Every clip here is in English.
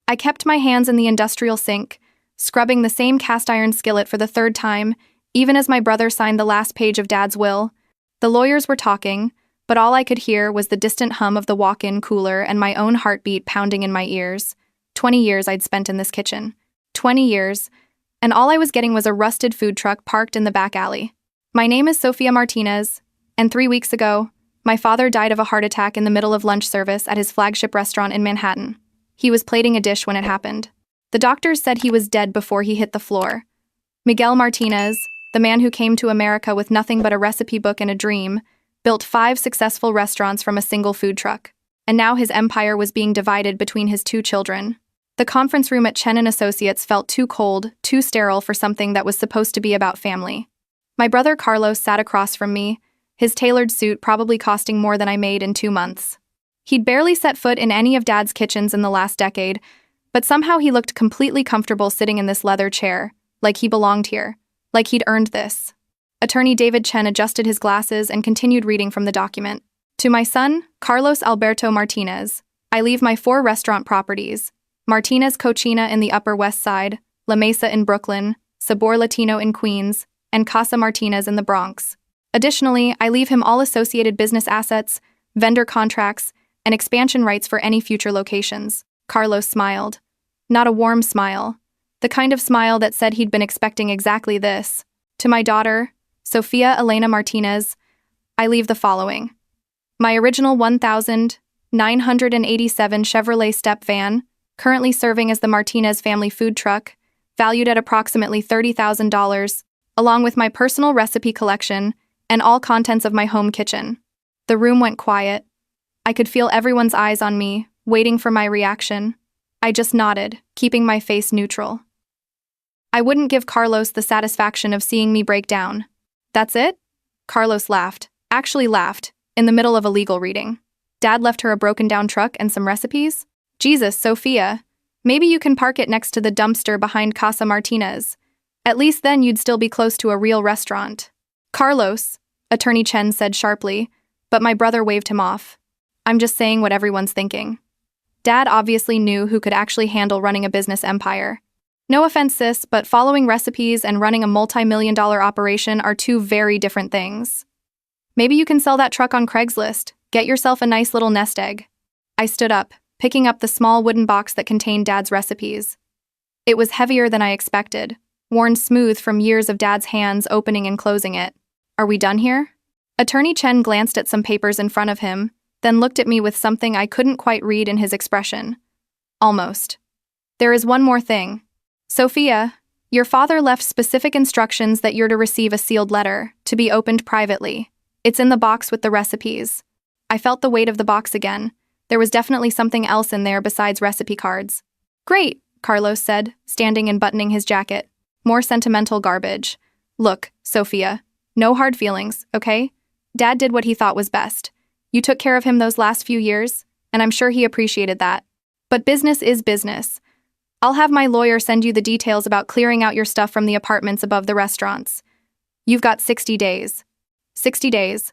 I kept my hands in the industrial sink, scrubbing the same cast iron skillet for the third time, even as my brother signed the last page of Dad's will. The lawyers were talking, but all I could hear was the distant hum of the walk-in cooler and my own heartbeat pounding in my ears. 20 years I'd spent in this kitchen. 20 years, and all I was getting was a rusted food truck parked in the back alley. My name is Sofia Martinez, and 3 weeks ago, my father died of a heart attack in the middle of lunch service at his flagship restaurant in Manhattan. He was plating a dish when it happened. The doctors said he was dead before he hit the floor. Miguel Martinez, the man who came to America with nothing but a recipe book and a dream, built 5 successful restaurants from a single food truck. And now his empire was being divided between his 2 children. The conference room at Chen & Associates felt too cold, too sterile for something that was supposed to be about family. My brother Carlos sat across from me, his tailored suit probably costing more than I made in 2 months. He'd barely set foot in any of Dad's kitchens in the last decade, but somehow he looked completely comfortable sitting in this leather chair, like he belonged here, like he'd earned this. Attorney David Chen adjusted his glasses and continued reading from the document. To my son, Carlos Alberto Martinez, I leave my 4 restaurant properties: Martinez Cocina in the Upper West Side, La Mesa in Brooklyn, Sabor Latino in Queens, and Casa Martinez in the Bronx. Additionally, I leave him all associated business assets, vendor contracts, and expansion rights for any future locations. Carlos smiled. Not a warm smile. The kind of smile that said he'd been expecting exactly this. To my daughter, Sofia Elena Martinez, I leave the following: my original 1987 Chevrolet step van, currently serving as the Martinez family food truck, valued at approximately $30,000, along with my personal recipe collection and all contents of my home kitchen. The room went quiet. I could feel everyone's eyes on me, waiting for my reaction. I just nodded, keeping my face neutral. I wouldn't give Carlos the satisfaction of seeing me break down. That's it? Carlos laughed, actually laughed, in the middle of a legal reading. Dad left her a broken-down truck and some recipes? Jesus, Sofia. Maybe you can park it next to the dumpster behind Casa Martinez. At least then you'd still be close to a real restaurant. Carlos, Attorney Chen said sharply, but my brother waved him off. I'm just saying what everyone's thinking. Dad obviously knew who could actually handle running a business empire. No offense, sis, but following recipes and running a multi-million-dollar operation are 2 very different things. Maybe you can sell that truck on Craigslist. Get yourself a nice little nest egg. I stood up, picking up the small wooden box that contained Dad's recipes. It was heavier than I expected, worn smooth from years of Dad's hands opening and closing it. Are we done here? Attorney Chen glanced at some papers in front of him, then looked at me with something I couldn't quite read in his expression. Almost. There is one more thing. Sofia, your father left specific instructions that you're to receive a sealed letter, to be opened privately. It's in the box with the recipes. I felt the weight of the box again. There was definitely something else in there besides recipe cards. Great, Carlos said, standing and buttoning his jacket. More sentimental garbage. Look, Sofia, no hard feelings, okay? Dad did what he thought was best. You took care of him those last few years, and I'm sure he appreciated that. But business is business. I'll have my lawyer send you the details about clearing out your stuff from the apartments above the restaurants. You've got 60 days. 60 days.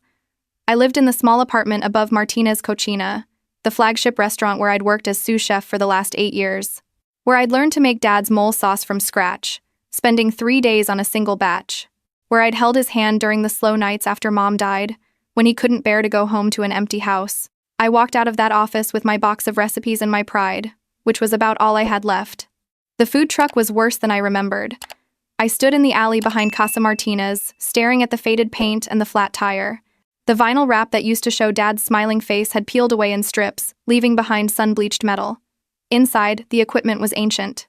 I lived in the small apartment above Martinez Cocina, the flagship restaurant where I'd worked as sous chef for the last 8 years, where I'd learned to make Dad's mole sauce from scratch, spending 3 days on a single batch, where I'd held his hand during the slow nights after Mom died, when he couldn't bear to go home to an empty house. I walked out of that office with my box of recipes and my pride, which was about all I had left. The food truck was worse than I remembered. I stood in the alley behind Casa Martinez, staring at the faded paint and the flat tire. The vinyl wrap that used to show Dad's smiling face had peeled away in strips, leaving behind sun-bleached metal. Inside, the equipment was ancient.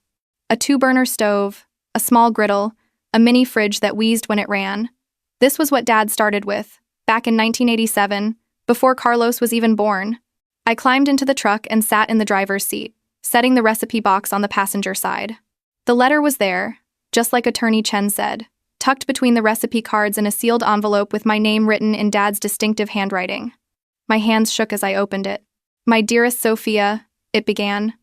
A 2-burner stove, a small griddle, a mini fridge that wheezed when it ran. This was what Dad started with, back in 1987, before Carlos was even born. I climbed into the truck and sat in the driver's seat, setting the recipe box on the passenger side. The letter was there, just like Attorney Chen said, tucked between the recipe cards in a sealed envelope with my name written in Dad's distinctive handwriting. My hands shook as I opened it. My dearest Sofia, it began.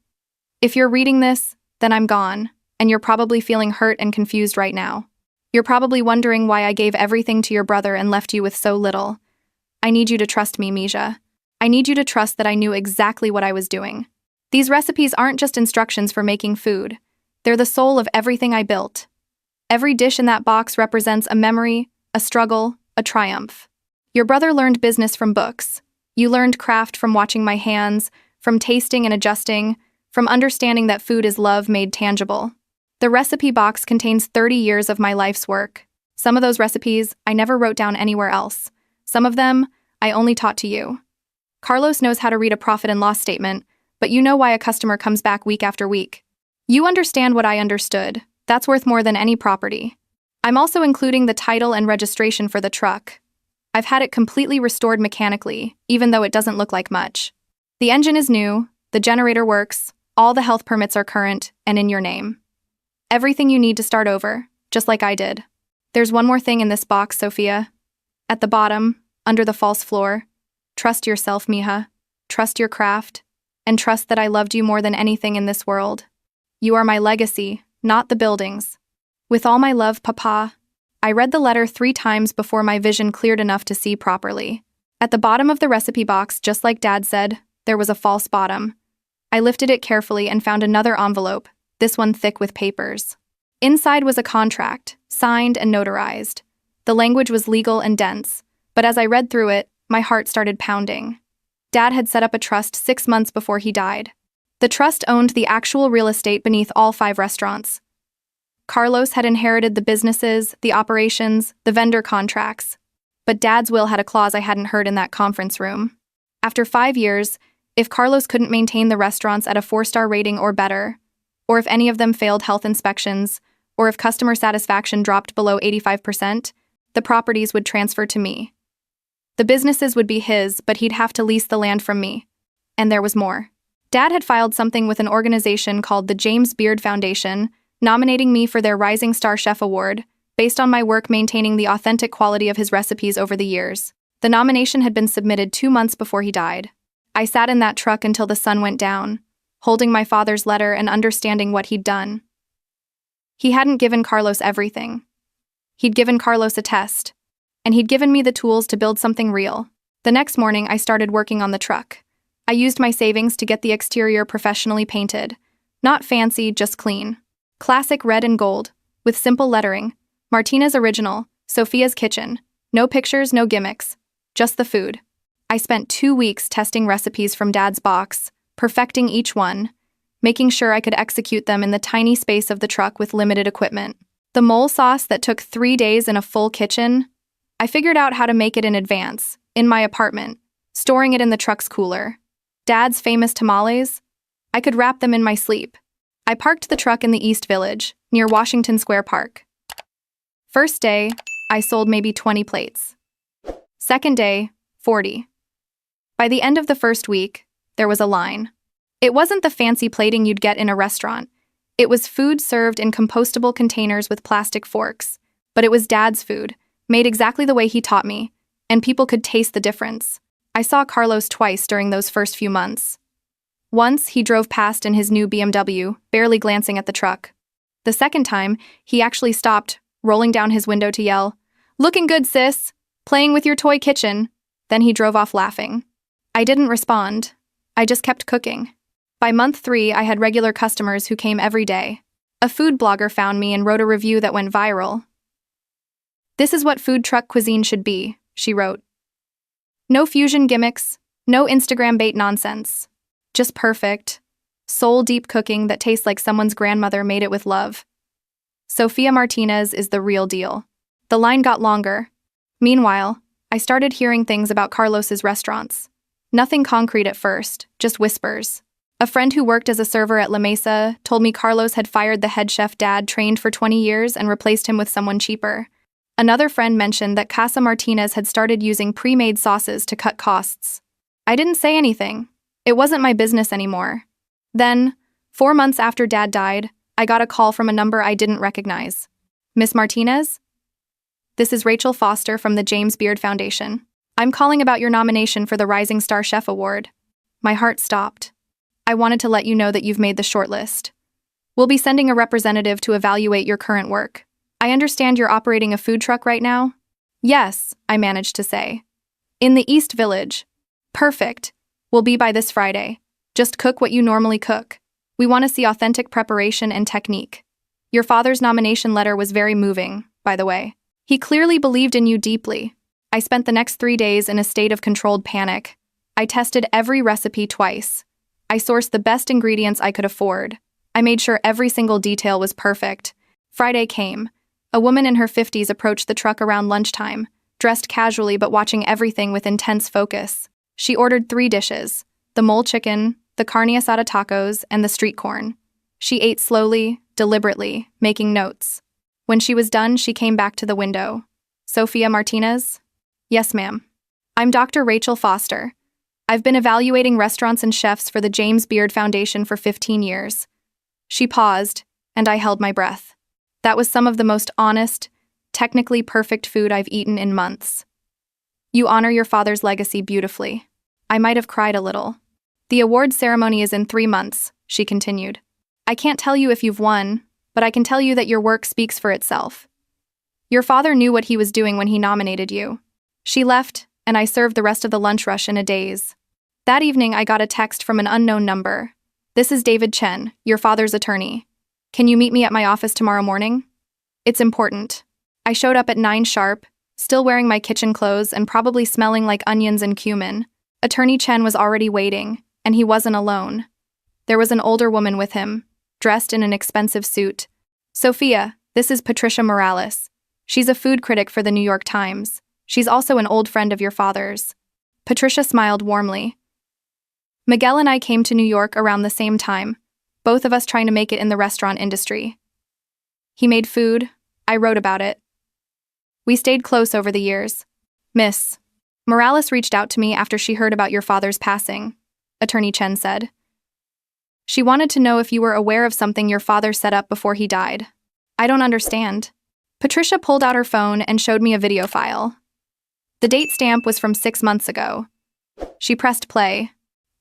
If you're reading this, then I'm gone, and you're probably feeling hurt and confused right now. You're probably wondering why I gave everything to your brother and left you with so little. I need you to trust me, Misha. I need you to trust that I knew exactly what I was doing. These recipes aren't just instructions for making food. They're the soul of everything I built. Every dish in that box represents a memory, a struggle, a triumph. Your brother learned business from books. You learned craft from watching my hands, from tasting and adjusting, from understanding that food is love made tangible. The recipe box contains 30 years of my life's work. Some of those recipes I never wrote down anywhere else. Some of them I only taught to you. Carlos knows how to read a profit and loss statement, but you know why a customer comes back week after week. You understand what I understood. That's worth more than any property. I'm also including the title and registration for the truck. I've had it completely restored mechanically, even though it doesn't look like much. The engine is new, the generator works, all the health permits are current and in your name. Everything you need to start over, just like I did. There's one more thing in this box, Sophia. At the bottom, under the false floor, trust yourself, mija. Trust your craft, and trust that I loved you more than anything in this world. You are my legacy, not the buildings. With all my love, Papa. I read the letter 3 times before my vision cleared enough to see properly. At the bottom of the recipe box, just like Dad said, there was a false bottom. I lifted it carefully and found another envelope, this one thick with papers. Inside was a contract, signed and notarized. The language was legal and dense, but as I read through it, my heart started pounding. Dad had set up a trust 6 months before he died. The trust owned the actual real estate beneath all 5 restaurants. Carlos had inherited the businesses, the operations, the vendor contracts. But Dad's will had a clause I hadn't heard in that conference room. After 5 years, if Carlos couldn't maintain the restaurants at a 4-star rating or better, or if any of them failed health inspections, or if customer satisfaction dropped below 85%, the properties would transfer to me. The businesses would be his, but he'd have to lease the land from me. And there was more. Dad had filed something with an organization called the James Beard Foundation, nominating me for their Rising Star Chef Award, based on my work maintaining the authentic quality of his recipes over the years. The nomination had been submitted 2 months before he died. I sat in that truck until the sun went down, holding my father's letter and understanding what he'd done. He hadn't given Carlos everything. He'd given Carlos a test, and he'd given me the tools to build something real. The next morning, I started working on the truck. I used my savings to get the exterior professionally painted. Not fancy, just clean. Classic red and gold, with simple lettering. Martina's Original, Sophia's Kitchen. No pictures, no gimmicks. Just the food. I spent 2 weeks testing recipes from Dad's box, perfecting each one, making sure I could execute them in the tiny space of the truck with limited equipment. The mole sauce that took 3 days in a full kitchen, I figured out how to make it in advance, in my apartment, storing it in the truck's cooler. Dad's famous tamales, I could wrap them in my sleep. I parked the truck in the East Village, near Washington Square Park. First day, I sold maybe 20 plates. Second day, 40. By the end of the first week, there was a line. It wasn't the fancy plating you'd get in a restaurant. It was food served in compostable containers with plastic forks. But it was Dad's food, made exactly the way he taught me, and people could taste the difference. I saw Carlos twice during those first few months. Once, he drove past in his new BMW, barely glancing at the truck. The second time, he actually stopped, rolling down his window to yell, "Looking good, sis! Playing with your toy kitchen." Then he drove off laughing. I didn't respond. I just kept cooking. By month 3, I had regular customers who came every day. A food blogger found me and wrote a review that went viral. "This is what food truck cuisine should be," she wrote. "No fusion gimmicks, no Instagram bait nonsense. Just perfect, soul-deep cooking that tastes like someone's grandmother made it with love. Sofia Martinez is the real deal." The line got longer. Meanwhile, I started hearing things about Carlos's restaurants. Nothing concrete at first, just whispers. A friend who worked as a server at La Mesa told me Carlos had fired the head chef Dad trained for 20 years and replaced him with someone cheaper. Another friend mentioned that Casa Martinez had started using pre-made sauces to cut costs. I didn't say anything. It wasn't my business anymore. Then, 4 months after Dad died, I got a call from a number I didn't recognize. "Miss Martinez? This is Rachel Foster from the James Beard Foundation. I'm calling about your nomination for the Rising Star Chef Award." My heart stopped. "I wanted to let you know that you've made the shortlist. We'll be sending a representative to evaluate your current work. I understand you're operating a food truck right now?" "Yes," I managed to say. "In the East Village." "Perfect. Will be by this Friday. Just cook what you normally cook. We want to see authentic preparation and technique. Your father's nomination letter was very moving, by the way. He clearly believed in you deeply. I spent the next 3 days in a state of controlled panic. I tested every recipe twice. I sourced the best ingredients I could afford. I made sure every single detail was perfect. Friday came. A woman in her 50s approached the truck around lunchtime, dressed casually but watching everything with intense focus. She ordered 3 dishes: the mole chicken, the carne asada tacos, and the street corn. She ate slowly, deliberately, making notes. When she was done, she came back to the window. Sophia Martinez? Yes, ma'am. I'm Dr. Rachel Foster. I've been evaluating restaurants and chefs for the James Beard Foundation for 15 years. She paused, and I held my breath. That was some of the most honest, technically perfect food I've eaten in months. You honor your father's legacy beautifully. I might have cried a little. The award ceremony is in 3 months, she continued. I can't tell you if you've won, but I can tell you that your work speaks for itself. Your father knew what he was doing when he nominated you. She left, and I served the rest of the lunch rush in a daze. That evening, I got a text from an unknown number. This is David Chen, your father's attorney. Can you meet me at my office tomorrow morning? It's important. I showed up at 9 sharp, still wearing my kitchen clothes and probably smelling like onions and cumin. Attorney Chen was already waiting, and he wasn't alone. There was an older woman with him, dressed in an expensive suit. Sophia, this is Patricia Morales. She's a food critic for the New York Times. She's also an old friend of your father's. Patricia smiled warmly. Miguel and I came to New York around the same time, both of us trying to make it in the restaurant industry. He made food. I wrote about it. We stayed close over the years. Miss Morales reached out to me after she heard about your father's passing, Attorney Chen said. She wanted to know if you were aware of something your father set up before he died. I don't understand. Patricia pulled out her phone and showed me a video file. The date stamp was from 6 months ago. She pressed play.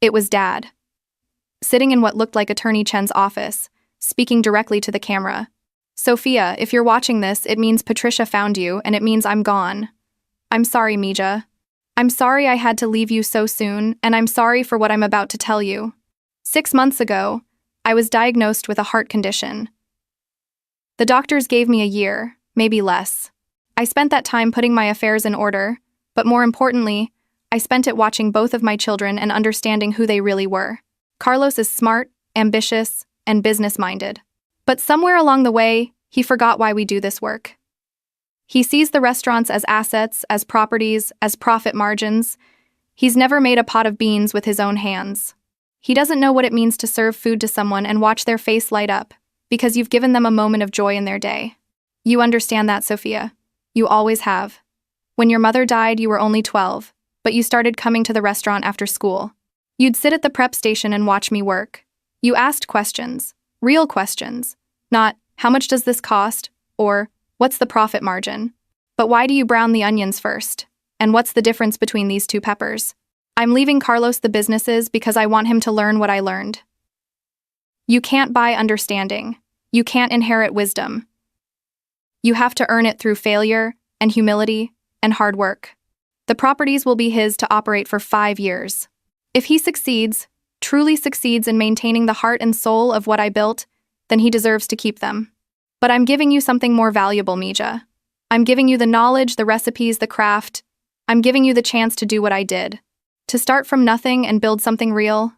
It was Dad. Sitting in what looked like Attorney Chen's office, speaking directly to the camera. Sophia, if you're watching this, it means Patricia found you, and it means I'm gone. I'm sorry, Mija. I'm sorry I had to leave you so soon, and I'm sorry for what I'm about to tell you. 6 months ago, I was diagnosed with a heart condition. The doctors gave me a year, maybe less. I spent that time putting my affairs in order, but more importantly, I spent it watching both of my children and understanding who they really were. Carlos is smart, ambitious, and business-minded. But somewhere along the way, he forgot why we do this work. He sees the restaurants as assets, as properties, as profit margins. He's never made a pot of beans with his own hands. He doesn't know what it means to serve food to someone and watch their face light up, because you've given them a moment of joy in their day. You understand that, Sophia. You always have. When your mother died, you were only 12, but you started coming to the restaurant after school. You'd sit at the prep station and watch me work. You asked questions, real questions, not, how much does this cost, or, what's the profit margin? But why do you brown the onions first? And what's the difference between these 2 peppers? I'm leaving Carlos the businesses because I want him to learn what I learned. You can't buy understanding. You can't inherit wisdom. You have to earn it through failure, and humility, and hard work. The properties will be his to operate for 5 years. If he succeeds, truly succeeds in maintaining the heart and soul of what I built, then he deserves to keep them. But I'm giving you something more valuable, Mija. I'm giving you the knowledge, the recipes, the craft. I'm giving you the chance to do what I did. To start from nothing and build something real.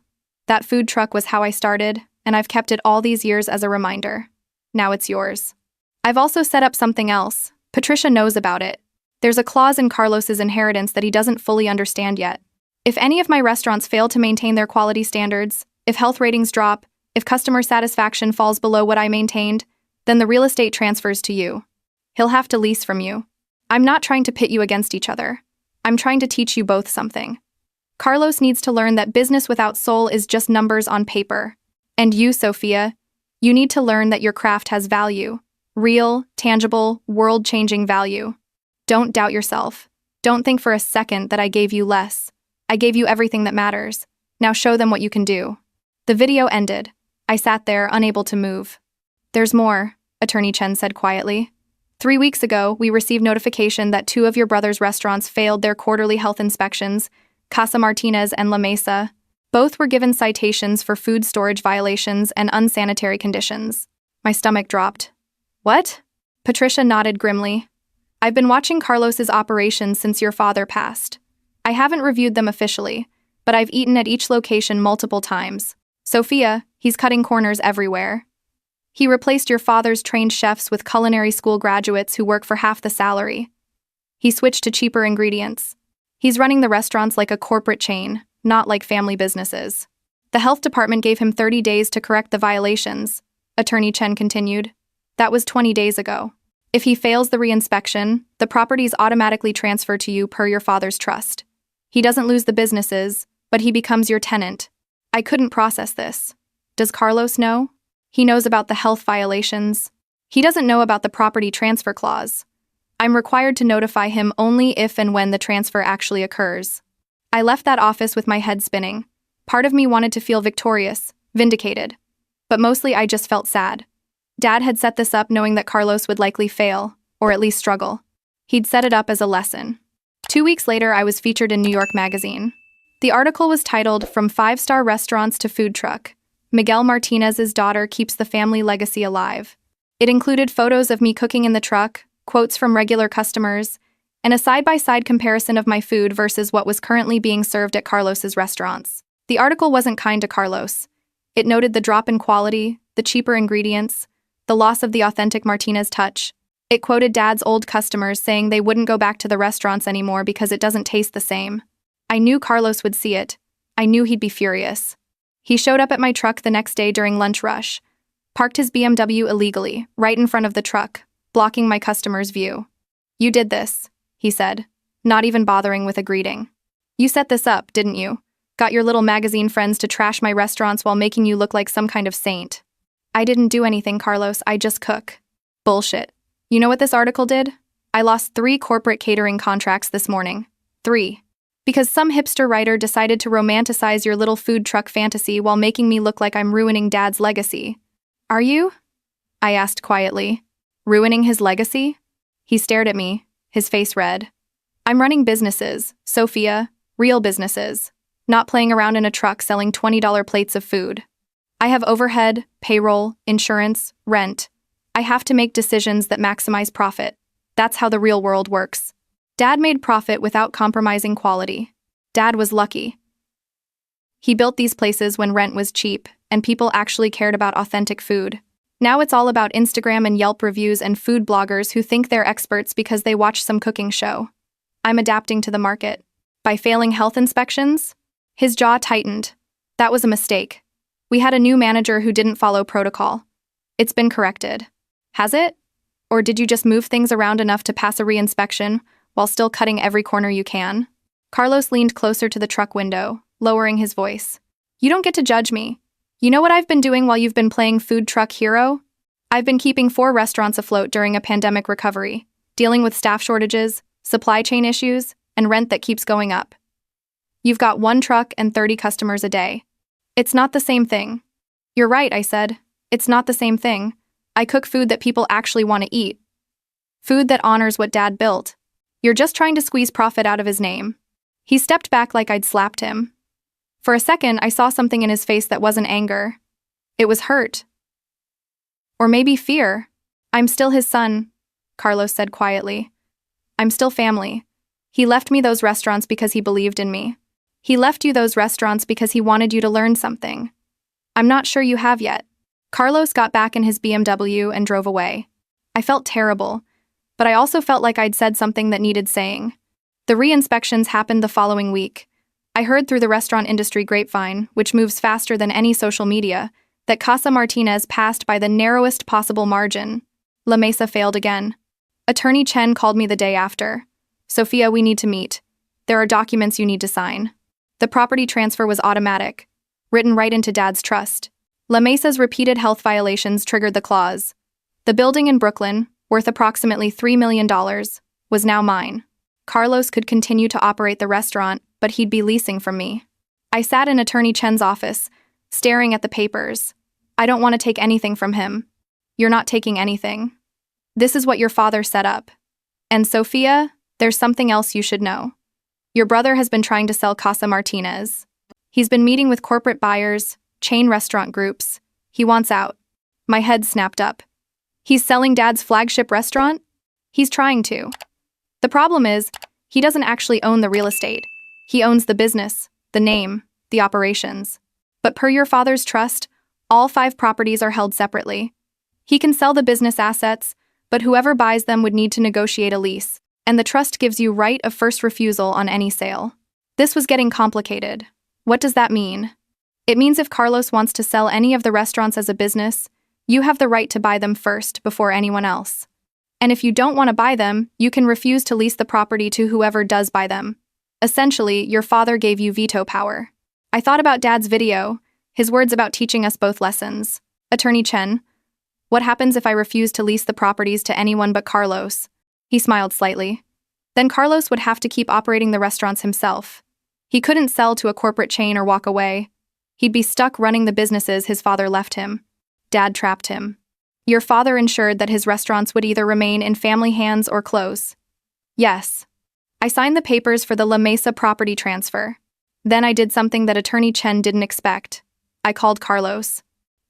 That food truck was how I started, and I've kept it all these years as a reminder. Now it's yours. I've also set up something else. Patricia knows about it. There's a clause in Carlos's inheritance that he doesn't fully understand yet. If any of my restaurants fail to maintain their quality standards, if health ratings drop, if customer satisfaction falls below what I maintained, then the real estate transfers to you. He'll have to lease from you. I'm not trying to pit you against each other. I'm trying to teach you both something. Carlos needs to learn that business without soul is just numbers on paper. And you, Sophia, you need to learn that your craft has value. Real, tangible, world-changing value. Don't doubt yourself. Don't think for a second that I gave you less. I gave you everything that matters. Now show them what you can do. The video ended. I sat there, unable to move. There's more, Attorney Chen said quietly. 3 weeks ago, we received notification that 2 of your brother's restaurants failed their quarterly health inspections, Casa Martinez and La Mesa. Both were given citations for food storage violations and unsanitary conditions. My stomach dropped. What? Patricia nodded grimly. I've been watching Carlos's operations since your father passed. I haven't reviewed them officially, but I've eaten at each location multiple times. Sophia, he's cutting corners everywhere. He replaced your father's trained chefs with culinary school graduates who work for half the salary. He switched to cheaper ingredients. He's running the restaurants like a corporate chain, not like family businesses. The health department gave him 30 days to correct the violations, Attorney Chen continued. That was 20 days ago. If he fails the reinspection, the properties automatically transfer to you per your father's trust. He doesn't lose the businesses, but he becomes your tenant. I couldn't process this. Does Carlos know? He knows about the health violations. He doesn't know about the property transfer clause. I'm required to notify him only if and when the transfer actually occurs. I left that office with my head spinning. Part of me wanted to feel victorious, vindicated. But mostly I just felt sad. Dad had set this up knowing that Carlos would likely fail, or at least struggle. He'd set it up as a lesson. 2 weeks later, I was featured in New York Magazine. The article was titled, "From Five-Star Restaurants to Food Truck, Miguel Martinez's daughter keeps the family legacy alive." It included photos of me cooking in the truck, quotes from regular customers, and a side-by-side comparison of my food versus what was currently being served at Carlos's restaurants. The article wasn't kind to Carlos. It noted the drop in quality, the cheaper ingredients, the loss of the authentic Martinez touch. It quoted Dad's old customers saying they wouldn't go back to the restaurants anymore because it doesn't taste the same. I knew Carlos would see it. I knew he'd be furious. He showed up at my truck the next day during lunch rush, parked his BMW illegally, right in front of the truck, blocking my customer's view. "You did this," he said, not even bothering with a greeting. "You set this up, didn't you? Got your little magazine friends to trash my restaurants while making you look like some kind of saint." "I didn't do anything, Carlos, I just cook." "Bullshit. You know what this article did? I lost 3 corporate catering contracts this morning. 3. Because some hipster writer decided to romanticize your little food truck fantasy while making me look like I'm ruining Dad's legacy." "Are you?" I asked quietly. "Ruining his legacy?" He stared at me, his face red. "I'm running businesses, Sophia, real businesses, not playing around in a truck selling $20 plates of food. I have overhead, payroll, insurance, rent. I have to make decisions that maximize profit. That's how the real world works. Dad made profit without compromising quality. Dad was lucky. He built these places when rent was cheap, and people actually cared about authentic food. Now it's all about Instagram and Yelp reviews and food bloggers who think they're experts because they watch some cooking show. I'm adapting to the market. By failing health inspections?" His jaw tightened. "That was a mistake. We had a new manager who didn't follow protocol. It's been corrected." "Has it? Or did you just move things around enough to pass a re-inspection while still cutting every corner you can?" Carlos leaned closer to the truck window, lowering his voice. "You don't get to judge me. You know what I've been doing while you've been playing food truck hero? I've been keeping 4 restaurants afloat during a pandemic recovery, dealing with staff shortages, supply chain issues, and rent that keeps going up. You've got 1 truck and 30 customers a day. It's not the same thing." "You're right," I said. "It's not the same thing. I cook food that people actually want to eat. Food that honors what Dad built. You're just trying to squeeze profit out of his name." He stepped back like I'd slapped him. For a second, I saw something in his face that wasn't anger. It was hurt. Or maybe fear. "I'm still his son," Carlos said quietly. "I'm still family. He left me those restaurants because he believed in me. He left you those restaurants because he wanted you to learn something. I'm not sure you have yet." Carlos got back in his BMW and drove away. I felt terrible, but I also felt like I'd said something that needed saying. The re-inspections happened the following week. I heard through the restaurant industry grapevine, which moves faster than any social media, that Casa Martinez passed by the narrowest possible margin. La Mesa failed again. Attorney Chen called me the day after. "Sophia, we need to meet. There are documents you need to sign." The property transfer was automatic, written right into Dad's trust. La Mesa's repeated health violations triggered the clause. The building in Brooklyn, worth approximately $3 million, was now mine. Carlos could continue to operate the restaurant, but he'd be leasing from me. I sat in Attorney Chen's office, staring at the papers. "I don't want to take anything from him." "You're not taking anything. This is what your father set up. And Sophia, there's something else you should know. Your brother has been trying to sell Casa Martinez. He's been meeting with corporate buyers, chain restaurant groups. He wants out. My head snapped up. He's selling Dad's flagship restaurant? He's trying to. The problem is, he doesn't actually own the real estate. He owns the business, the name, the operations. But per your father's trust, all 5 properties are held separately. He can sell the business assets, but whoever buys them would need to negotiate a lease, and the trust gives you right of first refusal on any sale. This was getting complicated. What does that mean? It means if Carlos wants to sell any of the restaurants as a business, you have the right to buy them first before anyone else. And if you don't want to buy them, you can refuse to lease the property to whoever does buy them. Essentially, your father gave you veto power. I thought about Dad's video, his words about teaching us both lessons. Attorney Chen, what happens if I refuse to lease the properties to anyone but Carlos? He smiled slightly. Then Carlos would have to keep operating the restaurants himself. He couldn't sell to a corporate chain or walk away. He'd be stuck running the businesses his father left him. Dad trapped him. Your father ensured that his restaurants would either remain in family hands or close. Yes. I signed the papers for the La Mesa property transfer. Then I did something that Attorney Chen didn't expect. I called Carlos.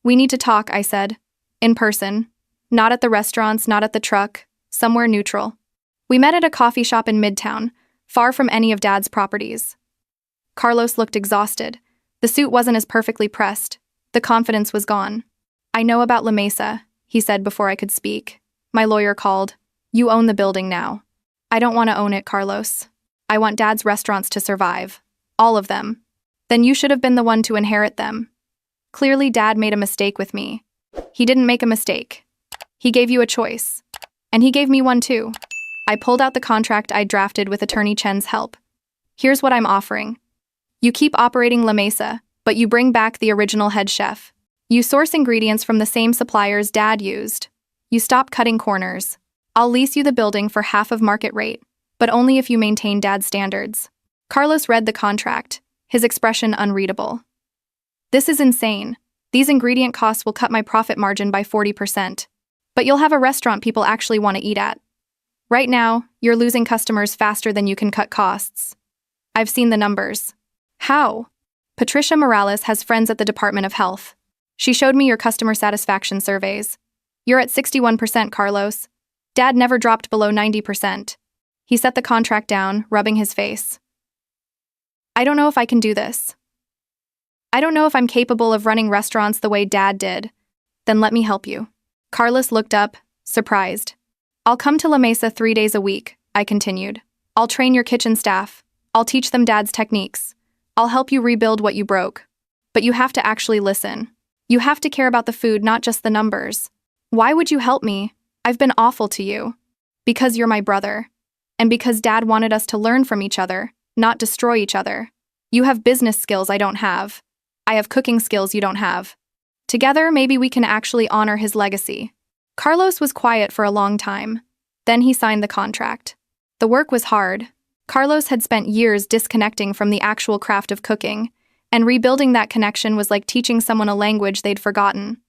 We need to talk, I said. In person. Not at the restaurants, not at the truck. Somewhere neutral. We met at a coffee shop in Midtown, far from any of Dad's properties. Carlos looked exhausted. The suit wasn't as perfectly pressed. The confidence was gone. I know about La Mesa, he said before I could speak. My lawyer called. You own the building now. I don't want to own it, Carlos. I want Dad's restaurants to survive. All of them. Then you should have been the one to inherit them. Clearly, Dad made a mistake with me. He didn't make a mistake. He gave you a choice. And he gave me one too. I pulled out the contract I drafted with Attorney Chen's help. Here's what I'm offering. You keep operating La Mesa, but you bring back the original head chef. You source ingredients from the same suppliers Dad used. You stop cutting corners. I'll lease you the building for half of market rate, but only if you maintain Dad's standards. Carlos read the contract, his expression unreadable. This is insane. These ingredient costs will cut my profit margin by 40%. But you'll have a restaurant people actually want to eat at. Right now, you're losing customers faster than you can cut costs. I've seen the numbers. How? Patricia Morales has friends at the Department of Health. She showed me your customer satisfaction surveys. You're at 61%, Carlos. Dad never dropped below 90%. He set the contract down, rubbing his face. I don't know if I can do this. I don't know if I'm capable of running restaurants the way Dad did. Then let me help you. Carlos looked up, surprised. I'll come to La Mesa 3 days a week, I continued. I'll train your kitchen staff. I'll teach them Dad's techniques. I'll help you rebuild what you broke. But you have to actually listen. You have to care about the food, not just the numbers. Why would you help me? I've been awful to you. Because you're my brother. And because Dad wanted us to learn from each other, not destroy each other. You have business skills I don't have. I have cooking skills you don't have. Together, maybe we can actually honor his legacy. Carlos was quiet for a long time. Then he signed the contract. The work was hard. Carlos had spent years disconnecting from the actual craft of cooking, and rebuilding that connection was like teaching someone a language they'd forgotten.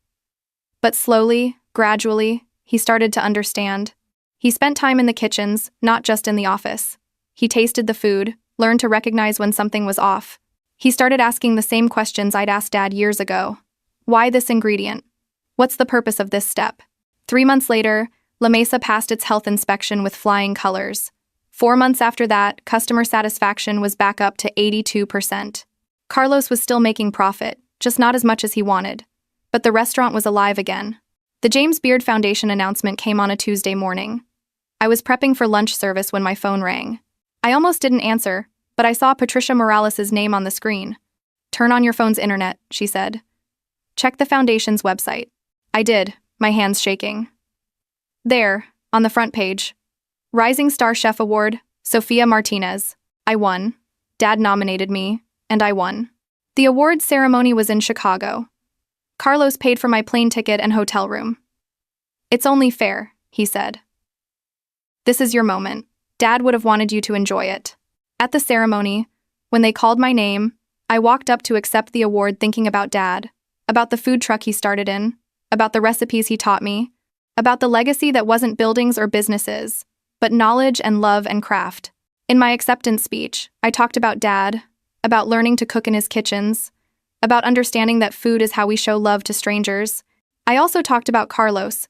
But slowly, gradually, he started to understand. He spent time in the kitchens, not just in the office. He tasted the food, learned to recognize when something was off. He started asking the same questions I'd asked Dad years ago. Why this ingredient? What's the purpose of this step? 3 months later, La Mesa passed its health inspection with flying colors. 4 months after that, customer satisfaction was back up to 82%. Carlos was still making profit, just not as much as he wanted. But the restaurant was alive again. The James Beard Foundation announcement came on a Tuesday morning. I was prepping for lunch service when my phone rang. I almost didn't answer, but I saw Patricia Morales' name on the screen. Turn on your phone's internet, she said. Check the foundation's website. I did, my hands shaking. There, on the front page. Rising Star Chef Award, Sofia Martinez. I won. Dad nominated me, and I won. The awards ceremony was in Chicago. Carlos paid for my plane ticket and hotel room. It's only fair, he said. This is your moment. Dad would have wanted you to enjoy it. At the ceremony, when they called my name, I walked up to accept the award thinking about Dad, about the food truck he started in, about the recipes he taught me, about the legacy that wasn't buildings or businesses, but knowledge and love and craft. In my acceptance speech, I talked about Dad, about learning to cook in his kitchens, about understanding that food is how we show love to strangers. I also talked about Carlos,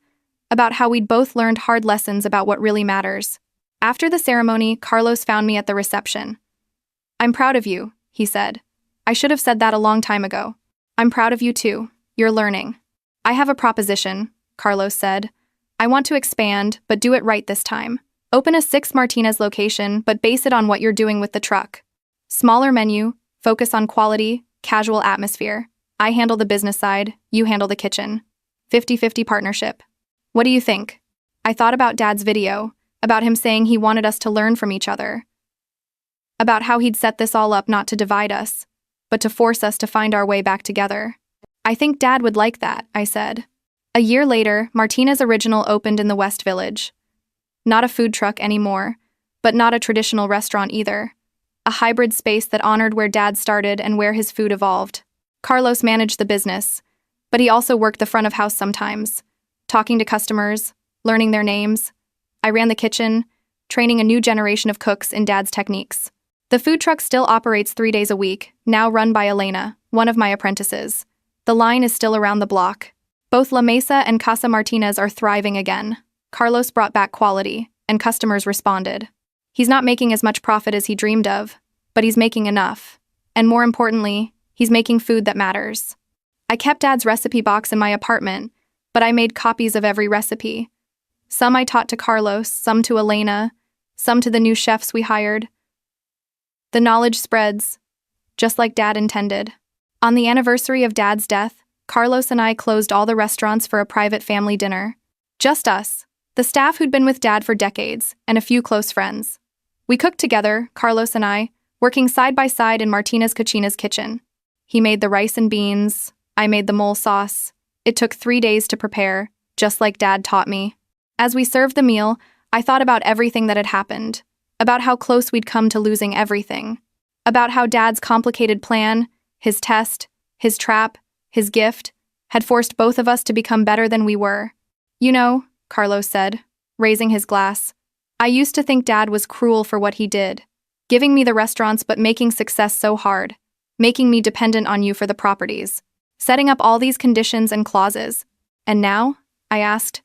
about how we'd both learned hard lessons about what really matters. After the ceremony, Carlos found me at the reception. "I'm proud of you," he said. "I should have said that a long time ago." "I'm proud of you too. You're learning." "I have a proposition," Carlos said. "I want to expand, but do it right this time. Open a 6 Martinez location, but base it on what you're doing with the truck. Smaller menu, focus on quality, casual atmosphere. I handle the business side, you handle the kitchen. 50-50 partnership. What do you think?" I thought about Dad's video, about him saying he wanted us to learn from each other, about how he'd set this all up not to divide us, but to force us to find our way back together. "I think Dad would like that," I said. A year later, Martinez Original opened in the West Village. Not a food truck anymore, but not a traditional restaurant either. A hybrid space that honored where Dad started and where his food evolved. Carlos managed the business, but he also worked the front of house sometimes, talking to customers, learning their names. I ran the kitchen, training a new generation of cooks in Dad's techniques. The food truck still operates 3 days a week, now run by Elena, one of my apprentices. The line is still around the block. Both La Mesa and Casa Martinez are thriving again. Carlos brought back quality, and customers responded. He's not making as much profit as he dreamed of, but he's making enough. And more importantly, he's making food that matters. I kept Dad's recipe box in my apartment, but I made copies of every recipe. Some I taught to Carlos, some to Elena, some to the new chefs we hired. The knowledge spreads, just like Dad intended. On the anniversary of Dad's death, Carlos and I closed all the restaurants for a private family dinner. Just us, the staff who'd been with Dad for decades, and a few close friends. We cooked together, Carlos and I, working side by side in Martinez Cucina's kitchen. He made the rice and beans, I made the mole sauce. It took 3 days to prepare, just like Dad taught me. As we served the meal, I thought about everything that had happened, about how close we'd come to losing everything, about how Dad's complicated plan, his test, his trap, his gift, had forced both of us to become better than we were. "You know," Carlos said, raising his glass, "I used to think Dad was cruel for what he did, giving me the restaurants but making success so hard, making me dependent on you for the properties, setting up all these conditions and clauses. And now?" I asked.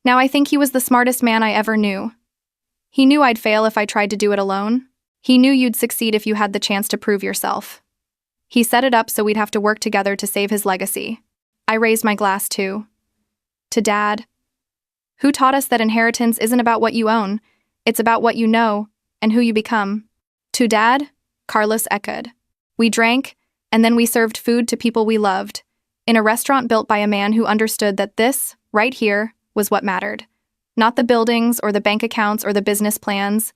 "Now I think he was the smartest man I ever knew. He knew I'd fail if I tried to do it alone. He knew you'd succeed if you had the chance to prove yourself. He set it up so we'd have to work together to save his legacy." I raised my glass too. To Dad, who taught us that inheritance isn't about what you own, it's about what you know and who you become. To Dad, Carlos echoed. We drank, and then we served food to people we loved, in a restaurant built by a man who understood that this, right here, was what mattered. Not the buildings or the bank accounts or the business plans.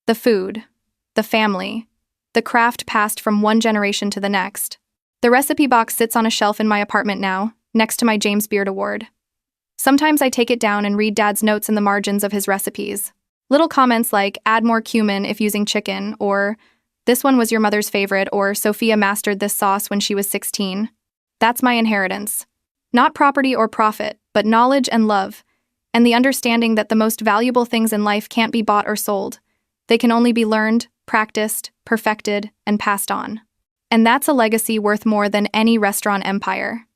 The food, the family, the craft passed from one generation to the next. The recipe box sits on a shelf in my apartment now, next to my James Beard Award. Sometimes I take it down and read Dad's notes in the margins of his recipes. Little comments like, "Add more cumin if using chicken," or "This one was your mother's favorite," or "Sophia mastered this sauce when she was 16. That's my inheritance. Not property or profit, but knowledge and love, and the understanding that the most valuable things in life can't be bought or sold. They can only be learned, practiced, perfected, and passed on. And that's a legacy worth more than any restaurant empire.